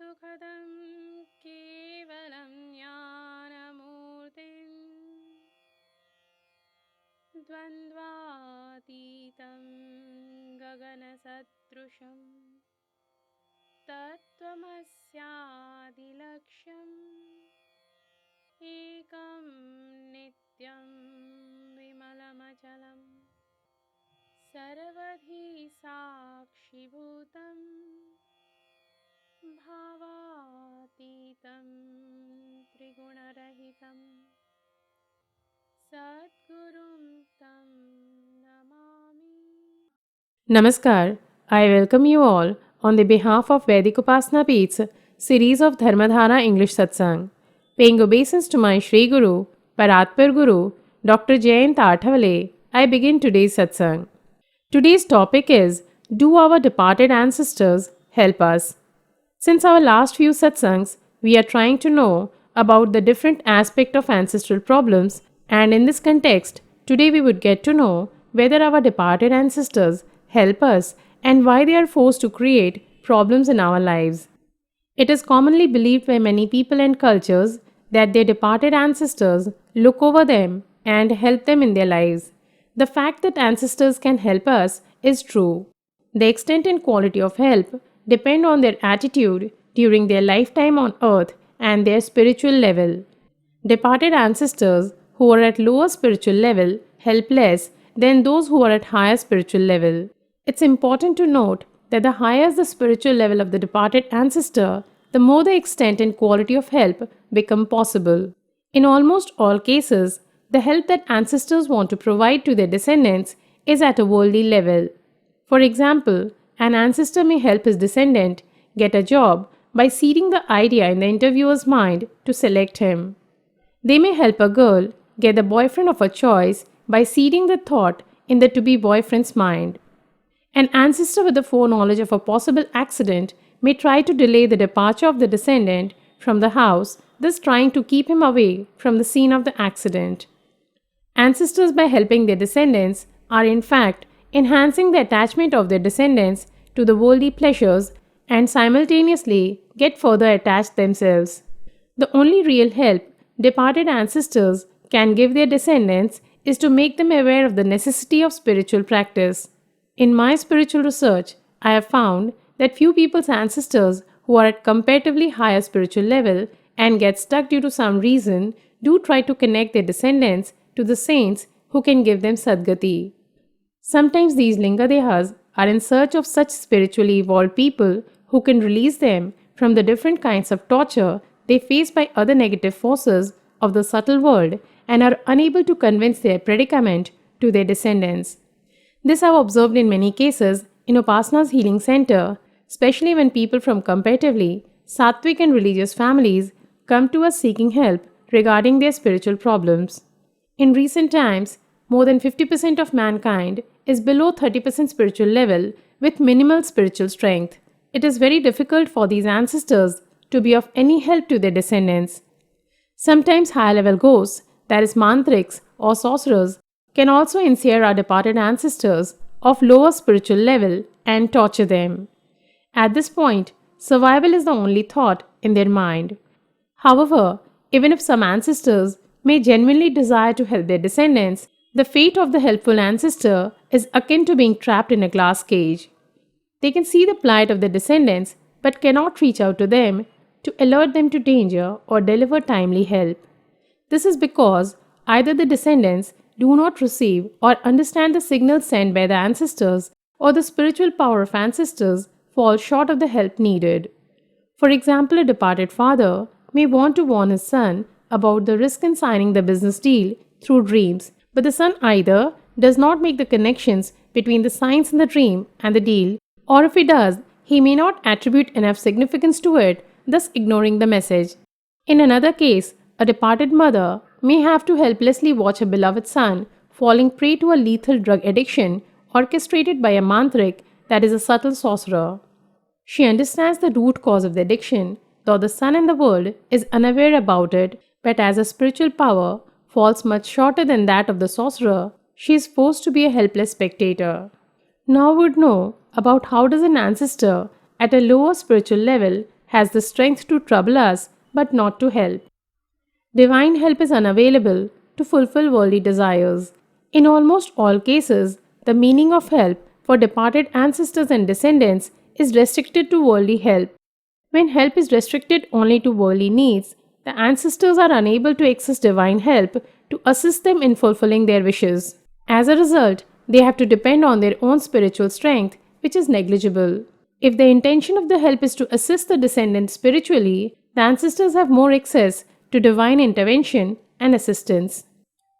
सुखदं केवलं ज्ञानमूर्तिं द्वन्द्वातीतं गगनसदृशं तत्त्वमस्यादिलक्ष्यम् एकं नित्यं विमलमचलं सर्वधी साक्षिभूतम् भावातीतं त्रिगुणरहितं सद्गुरुं तं Namami. Namaskar. I welcome you all on the behalf of Vedic Upasana Peeth's series of Dharmadhara English Satsang, paying obeisance to my Shri Guru, Paratpar Guru, Dr. Jayant Athavale. I begin today's Satsang. Today's topic is, do our departed ancestors help us? Since our last few satsangs, we are trying to know about the different aspect of ancestral problems, and in this context, today we would get to know whether our departed ancestors help us and why they are forced to create problems in our lives. It is commonly believed by many people and cultures that their departed ancestors look over them and help them in their lives. The fact that ancestors can help us is true. The extent and quality of help depend on their attitude during their lifetime on earth and their spiritual level. Departed ancestors who are at lower spiritual level help less than those who are at higher spiritual level. It's important to note that the higher the spiritual level of the departed ancestor, the more the extent and quality of help become possible. In almost all cases, the help that ancestors want to provide to their descendants is at a worldly level. For example, an ancestor may help his descendant get a job by seeding the idea in the interviewer's mind to select him. They may help a girl get the boyfriend of her choice by seeding the thought in the to-be boyfriend's mind. An ancestor with the foreknowledge of a possible accident may try to delay the departure of the descendant from the house, thus trying to keep him away from the scene of the accident. Ancestors, by helping their descendants, are in fact enhancing the attachment of their descendants to the worldly pleasures and simultaneously get further attached themselves. The only real help departed ancestors can give their descendants is to make them aware of the necessity of spiritual practice. In my spiritual research, I have found that few people's ancestors who are at comparatively higher spiritual level and get stuck due to some reason do try to connect their descendants to the saints who can give them Sadgati. Sometimes these Lingadehas are in search of such spiritually evolved people who can release them from the different kinds of torture they face by other negative forces of the subtle world and are unable to convince their predicament to their descendants. This I have observed in many cases in Upasana's healing center, especially when people from comparatively sattvic and religious families come to us seeking help regarding their spiritual problems. In recent times, more than 50% of mankind is below 30% spiritual level with minimal spiritual strength. It is very difficult for these ancestors to be of any help to their descendants. Sometimes higher level ghosts, that is mantrics or sorcerers, can also ensnare our departed ancestors of lower spiritual level and torture them. At this point, survival is the only thought in their mind. However, even if some ancestors may genuinely desire to help their descendants, the fate of the helpful ancestor is akin to being trapped in a glass cage. They can see the plight of their descendants but cannot reach out to them to alert them to danger or deliver timely help. This is because either the descendants do not receive or understand the signals sent by the ancestors, or the spiritual power of ancestors falls short of the help needed. For example, a departed father may want to warn his son about the risk in signing the business deal through dreams, but the son either does not make the connections between the signs in the dream and the deal, or if he does, he may not attribute enough significance to it, thus ignoring the message. In another case, a departed mother may have to helplessly watch her beloved son falling prey to a lethal drug addiction orchestrated by a mantric, that is a subtle sorcerer. She understands the root cause of the addiction, though the son in the world is unaware about it, but as a spiritual power falls much shorter than that of the sorcerer, she is forced to be a helpless spectator. Now we would know about how does an ancestor at a lower spiritual level has the strength to trouble us but not to help. Divine help is unavailable to fulfill worldly desires. In almost all cases, the meaning of help for departed ancestors and descendants is restricted to worldly help. When help is restricted only to worldly needs, the ancestors are unable to access divine help to assist them in fulfilling their wishes. As a result, they have to depend on their own spiritual strength, which is negligible. If the intention of the help is to assist the descendants spiritually, the ancestors have more access to divine intervention and assistance.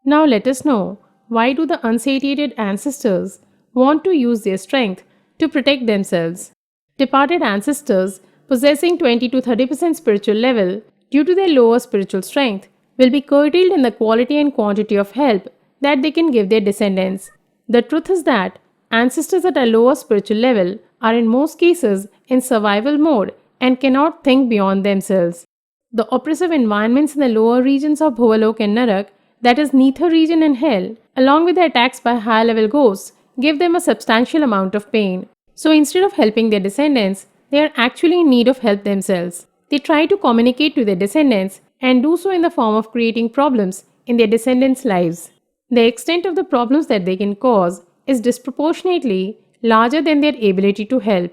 Now let us know, why do the unsatiated ancestors want to use their strength to protect themselves? Departed ancestors possessing 20 to 30% spiritual level due to their lower spiritual strength will be curtailed in the quality and quantity of help that they can give their descendants. The truth is that ancestors at a lower spiritual level are in most cases in survival mode and cannot think beyond themselves. The oppressive environments in the lower regions of Bhuvalok and Narak, that is Nether region and Hell, along with the attacks by high level ghosts, give them a substantial amount of pain. So instead of helping their descendants, they are actually in need of help themselves. They try to communicate to their descendants and do so in the form of creating problems in their descendants' lives. The extent of the problems that they can cause is disproportionately larger than their ability to help.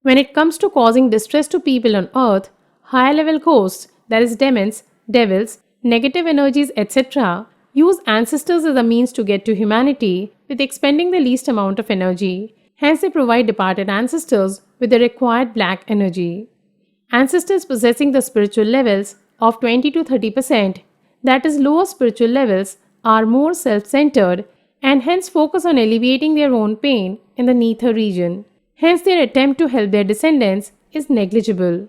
When it comes to causing distress to people on earth, higher level ghosts, that is demons, devils, negative energies, etc., use ancestors as a means to get to humanity with expending the least amount of energy. Hence, they provide departed ancestors with the required black energy. Ancestors possessing the spiritual levels of 20 to 30%, that is, lower spiritual levels, are more self centered and hence focus on alleviating their own pain in the Nether region. Hence, their attempt to help their descendants is negligible.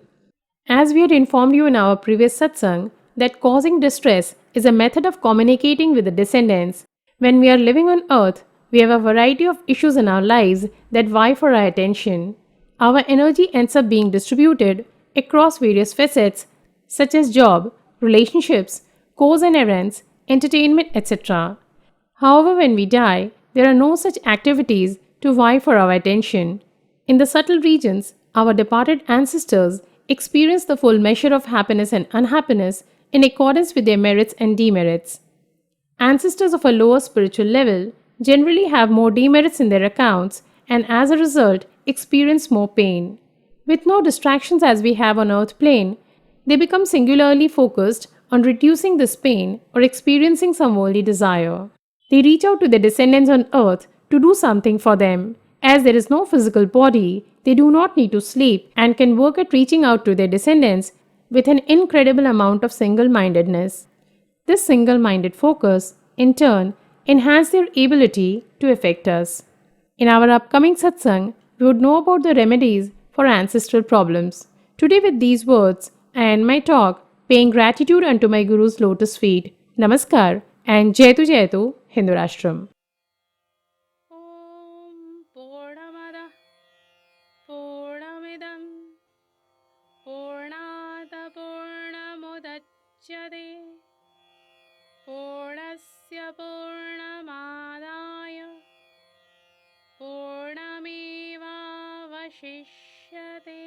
As we had informed you in our previous satsang, that causing distress is a method of communicating with the descendants. When we are living on earth, we have a variety of issues in our lives that vie for our attention. Our energy ends up being distributed across various facets such as job, relationships, course and errands, entertainment, etc. However, when we die, there are no such activities to vie for our attention. In the subtle regions, our departed ancestors experience the full measure of happiness and unhappiness in accordance with their merits and demerits. Ancestors of a lower spiritual level generally have more demerits in their accounts and as a result experience more pain. With no distractions as we have on earth plane, they become singularly focused on reducing this pain or experiencing some worldly desire. They reach out to their descendants on earth to do something for them. As there is no physical body, they do not need to sleep and can work at reaching out to their descendants with an incredible amount of single-mindedness. This single-minded focus, in turn, enhances their ability to affect us. In our upcoming satsang, we would know about the remedies for ancestral problems. Today with these words, I end my talk paying gratitude unto my Guru's lotus feet. Namaskar and Jaitu Hindu Rashtraam. Om Purnamada Purnamidam Purnata Purnamudachyate Purnasya Purnamadaya Purnameva Vashishyate